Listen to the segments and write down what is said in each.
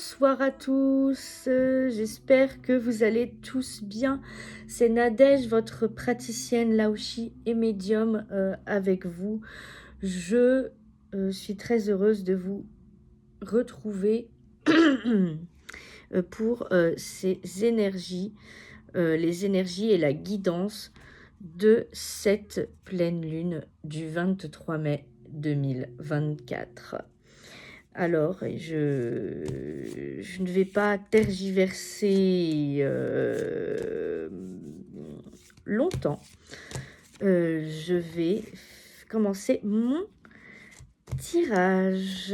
Bonsoir à tous, j'espère que vous allez tous bien. C'est Nadège, votre praticienne Laoshi et médium avec vous. Je suis très heureuse de vous retrouver pour ces énergies, les énergies et la guidance de cette pleine lune du 23 mai 2024. Alors, je ne vais pas tergiverser longtemps. Je vais commencer mon tirage.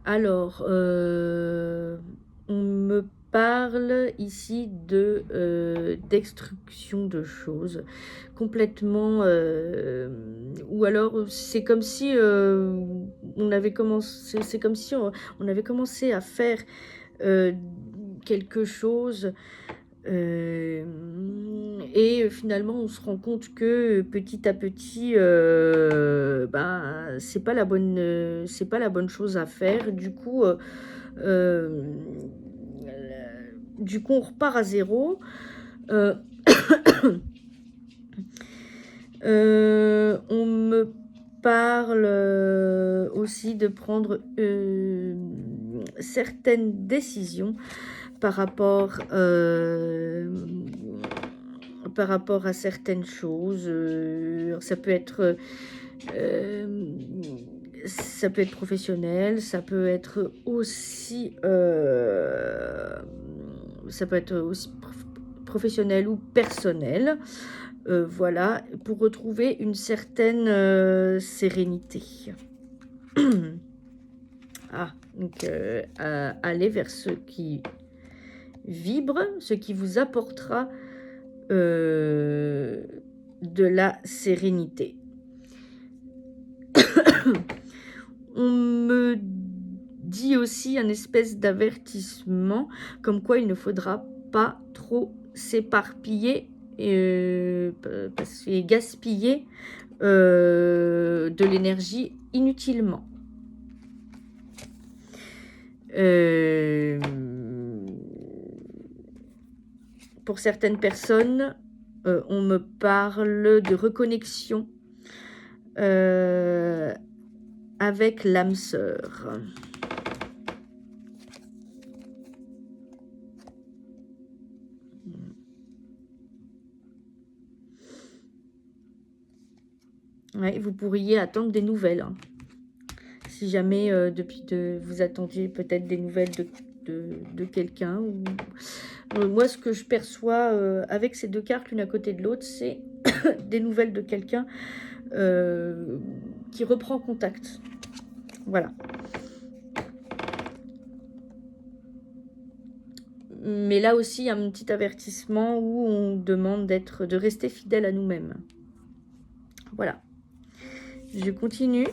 Alors, on me parle ici de destruction de choses complètement, ou alors c'est comme si on avait commencé, c'est comme si on avait commencé à faire quelque chose. Et finalement on se rend compte que petit à petit ben c'est pas la bonne chose à faire. Du coup on repart à zéro. On me parle aussi de prendre certaines décisions par rapport à certaines choses. Ça peut être professionnel, ça peut être aussi professionnel ou personnel. Voilà, pour retrouver une certaine sérénité. Donc aller vers ce qui vibre, ce qui vous apportera de la sérénité. On me dit aussi un espèce d'avertissement, comme quoi il ne faudra pas trop s'éparpiller et gaspiller de l'énergie inutilement. Pour certaines personnes, on me parle de reconnexion avec l'âme sœur. Ouais, vous pourriez attendre des nouvelles. Si jamais vous attendiez peut-être des nouvelles de quelqu'un. Moi, ce que je perçois avec ces deux cartes, l'une à côté de l'autre, c'est des nouvelles de quelqu'un qui reprend contact. Voilà. Mais là aussi, il y a un petit avertissement où on demande de rester fidèle à nous-mêmes. Voilà. Je continue.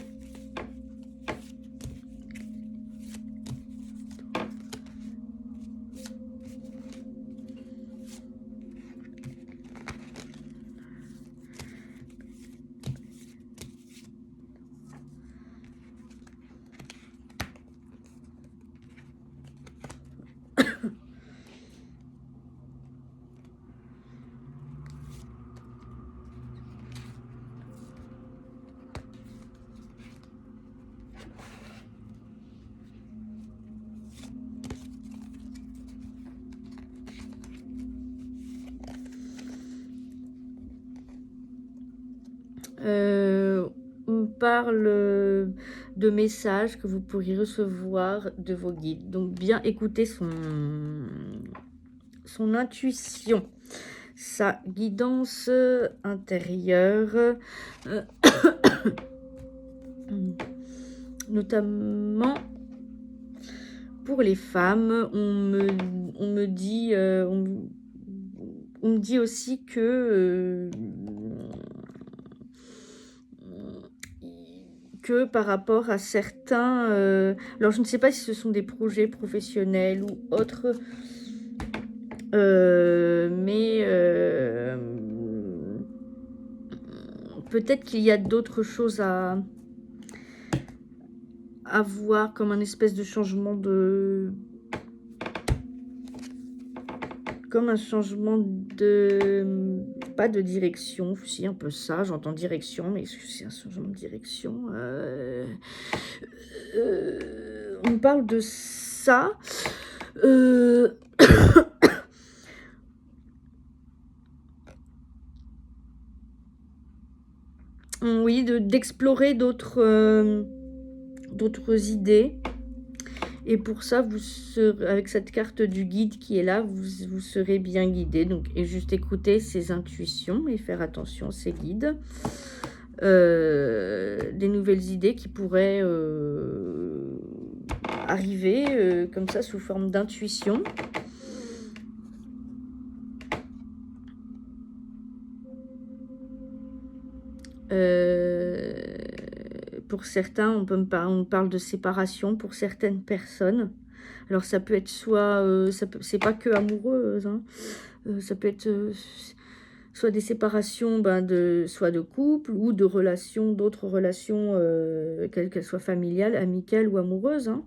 On parle de messages que vous pourriez recevoir de vos guides. Donc, bien écouter son intuition, sa guidance intérieure, notamment pour les femmes. On me dit, on me dit aussi que par rapport à certains, alors je ne sais pas si ce sont des projets professionnels ou autres, mais peut-être qu'il y a d'autres choses à voir, comme un espèce de changement de... Comme un changement de... Pas de direction, si un peu ça, j'entends direction, mais c'est un changement de direction. On parle de ça. Oui, d'explorer d'autres idées. Et pour ça, vous serez, avec cette carte du guide qui est là, vous serez bien guidé. Donc, et juste écouter ses intuitions et faire attention à ses guides. Des nouvelles idées qui pourraient arriver comme ça sous forme d'intuition. Pour certains, on parle de séparation pour certaines personnes. Alors ça peut être soit, c'est pas que amoureuse, hein. Ça peut être soit des séparations, soit de couple ou de relations, d'autres relations, qu'elles soient familiales, amicales ou amoureuses, hein.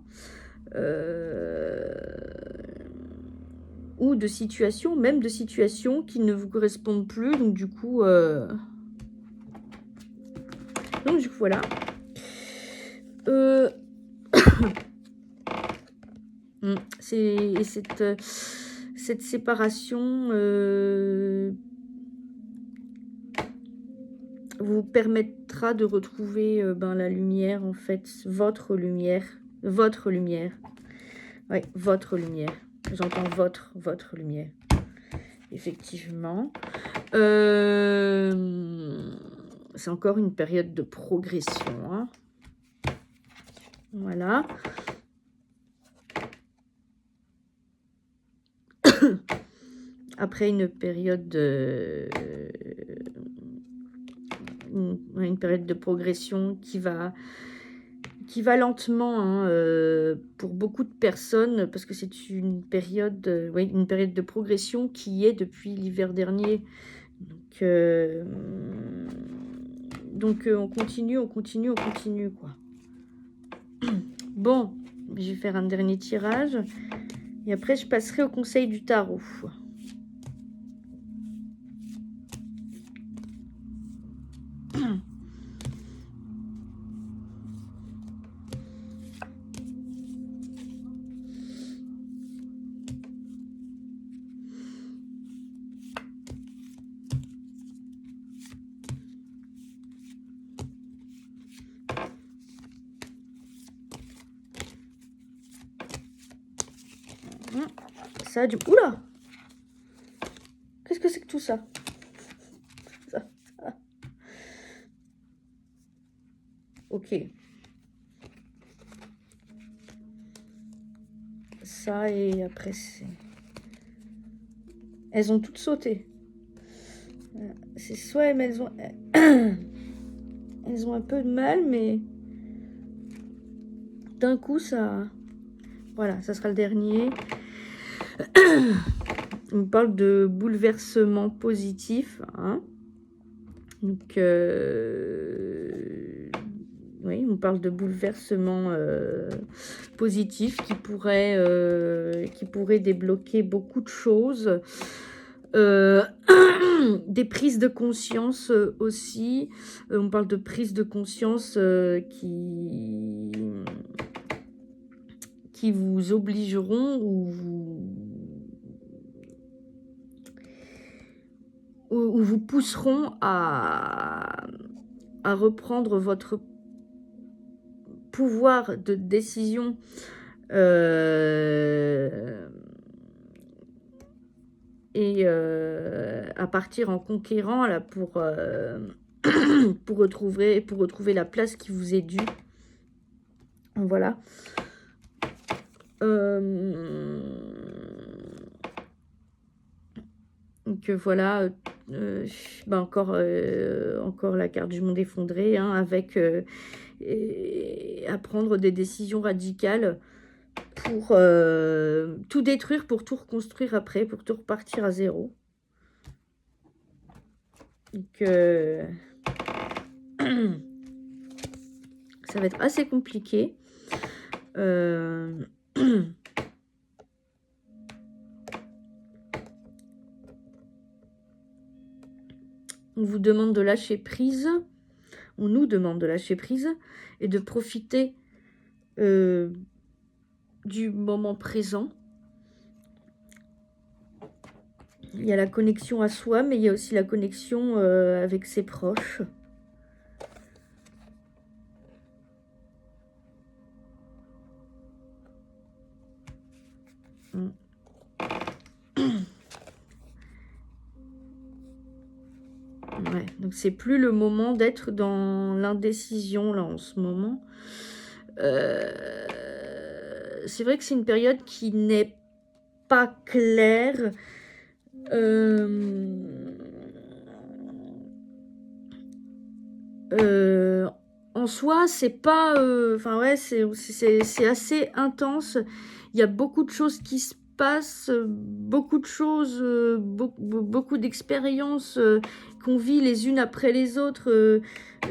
Ou de situations, même de situations qui ne vous correspondent plus, donc du coup, voilà. C'est cette séparation vous permettra de retrouver la lumière, en fait, votre lumière. Oui, votre lumière. J'entends votre lumière. Effectivement. C'est encore une période de progression, hein. Voilà. Après une période une période de progression qui va lentement, hein, pour beaucoup de personnes, parce que c'est une période, une période de progression qui est depuis l'hiver dernier. Donc, on continue, quoi. Bon, je vais faire un dernier tirage. Et après, je passerai au conseil du tarot. Ça a du... Oula! Qu'est-ce que c'est que tout ça? Ok. Ça, et après, c'est... Elles ont toutes sauté. C'est soit elles ont... Elles ont un peu de mal, mais... D'un coup, ça... Voilà, ça sera le dernier. On me parle de bouleversement positif, hein. Donc, oui, on parle de bouleversement positif qui pourrait débloquer beaucoup de choses. Des prises de conscience aussi. On parle de prises de conscience qui vous obligeront ou vous pousseront à reprendre votre pouvoir de décision et à partir en conquérant là pour retrouver la place qui vous est due. Voilà. Donc voilà, encore la carte du monde effondré, hein, avec à prendre des décisions radicales pour tout détruire, pour tout reconstruire après, pour tout repartir à zéro. Donc ça va être assez compliqué. On vous demande de lâcher prise, on nous demande de lâcher prise et de profiter du moment présent. Il y a la connexion à soi, mais il y a aussi la connexion avec ses proches. Ouais, donc c'est plus le moment d'être dans l'indécision là en ce moment. C'est vrai que c'est une période qui n'est pas claire. En soi, c'est pas... Enfin ouais, c'est assez intense. Il y a beaucoup de choses qui se passent, beaucoup de choses, beaucoup d'expériences qu'on vit les unes après les autres,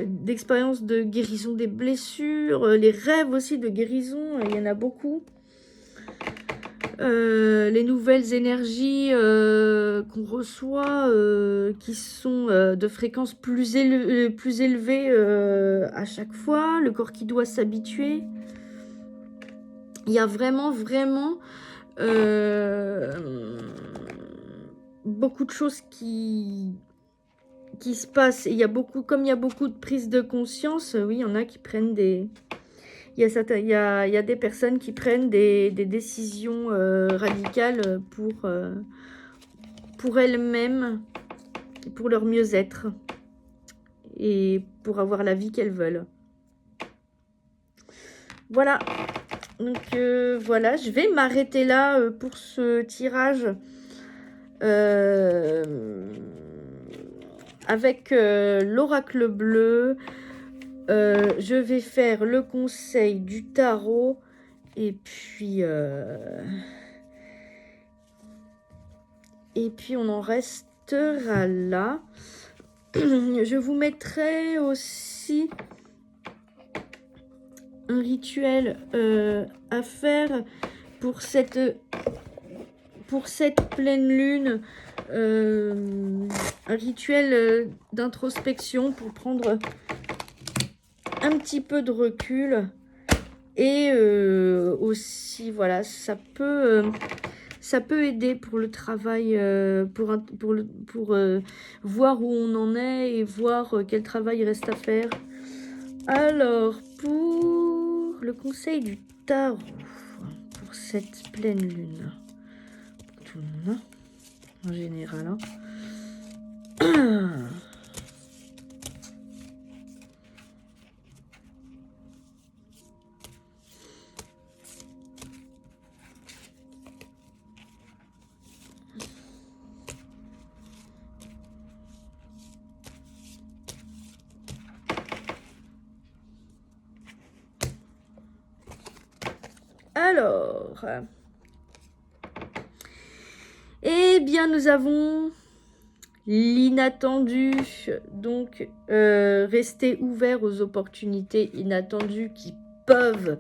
d'expériences de guérison des blessures, les rêves aussi de guérison, il y en a beaucoup. Les nouvelles énergies qu'on reçoit, qui sont de fréquences plus élevées à chaque fois, le corps qui doit s'habituer. Il y a vraiment beaucoup de choses qui se passent. Il y a comme il y a beaucoup de prises de conscience, oui, il y en a qui prennent des... Il y a des personnes qui prennent des décisions radicales pour elles-mêmes, pour leur mieux-être et pour avoir la vie qu'elles veulent. Voilà. Donc voilà, je vais m'arrêter là pour ce tirage avec l'oracle bleu. Je vais faire le conseil du tarot et puis on en restera là. Je vous mettrai aussi un rituel à faire pour cette pleine lune, un rituel d'introspection pour prendre un petit peu de recul et aussi voilà, ça peut aider pour le travail, pour voir où on en est et voir quel travail reste à faire. Alors, pour le conseil du tarot, pour cette pleine lune, pour tout le monde, en général, hein. Alors, eh bien, nous avons l'inattendu, donc rester ouvert aux opportunités inattendues qui peuvent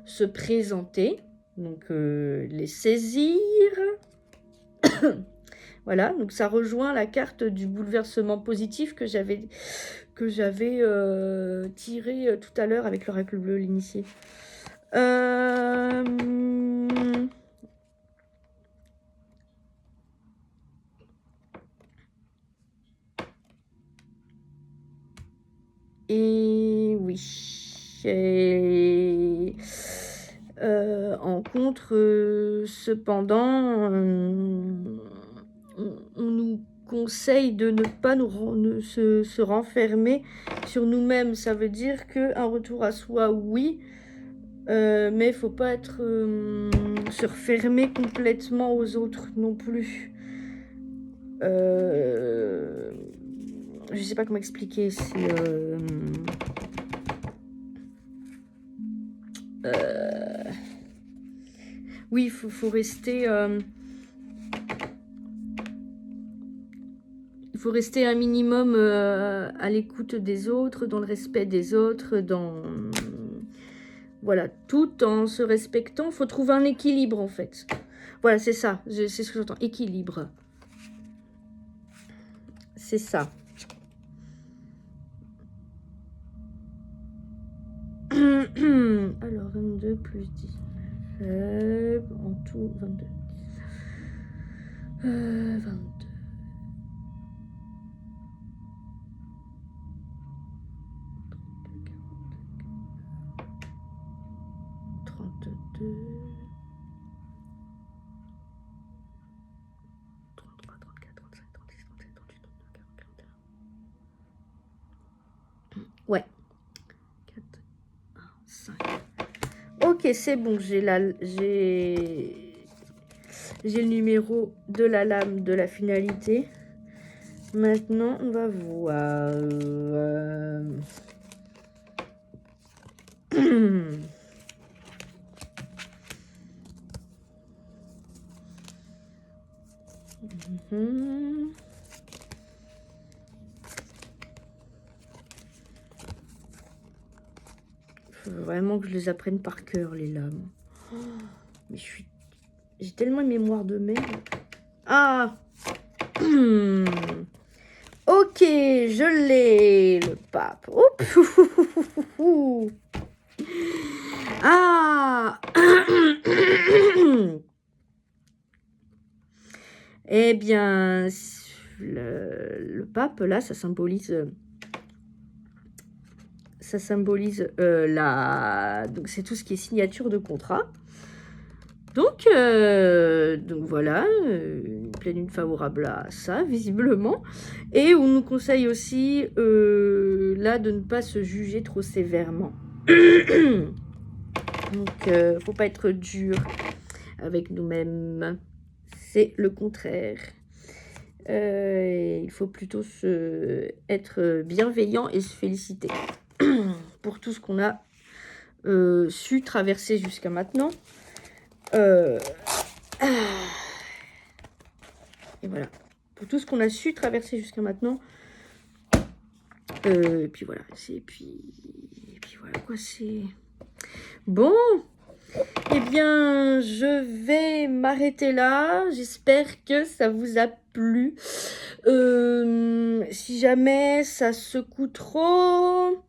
se présenter, donc les saisir. Voilà, donc ça rejoint la carte du bouleversement positif que j'avais tiré tout à l'heure avec l'oracle bleu, l'initié. Et oui. contre, cependant, on nous conseille de ne pas se renfermer sur nous-mêmes. Ça veut dire qu'un retour à soi, oui, mais il ne faut pas être se refermer complètement aux autres non plus. Je ne sais pas comment expliquer. Oui, il faut rester... il faut rester un minimum à l'écoute des autres, dans le respect des autres, voilà, tout en se respectant. Il faut trouver un équilibre, en fait. Voilà, c'est ça. C'est ce que j'entends. Équilibre. C'est ça. Alors, 22 plus 19. En tout, 22. 22. 32, 33, 34, 35, 36, 37, 38, 39, 41. Ouais. 4, 1, 5. Ok, c'est bon, j'ai le numéro de la lame de la finalité. Maintenant, on va voir. Faut vraiment que je les apprenne par cœur, les lames. Oh, mais j'ai tellement une mémoire de merde. Ah. Ok, je l'ai, le pape. Oh. Ah. Eh bien, le pape, là, ça symbolise donc c'est tout ce qui est signature de contrat. Donc voilà, une pleine lune favorable à ça, visiblement. Et on nous conseille aussi, là, de ne pas se juger trop sévèrement. Donc, faut pas être dur avec nous-mêmes. C'est le contraire. Il faut plutôt être bienveillant et se féliciter pour tout ce qu'on a su traverser jusqu'à maintenant. Et voilà, pour tout ce qu'on a su traverser jusqu'à maintenant. Et puis voilà, et puis voilà quoi, c'est bon. Eh bien, je vais m'arrêter là. J'espère que ça vous a plu. Si jamais ça secoue trop,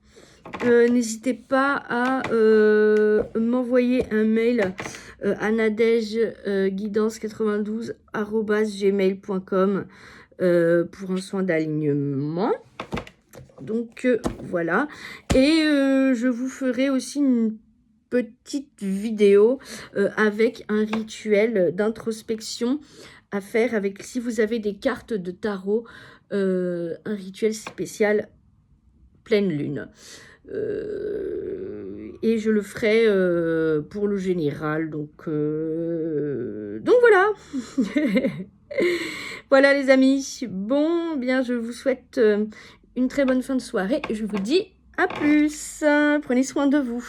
n'hésitez pas à m'envoyer un mail à nadège-guidance92@gmail.com pour un soin d'alignement. Donc voilà. Et je vous ferai aussi une petite vidéo avec un rituel d'introspection à faire avec, si vous avez des cartes de tarot, un rituel spécial pleine lune. Et je le ferai pour le général. Donc voilà. Voilà les amis. Bon, bien je vous souhaite une très bonne fin de soirée et je vous dis à plus. Prenez soin de vous.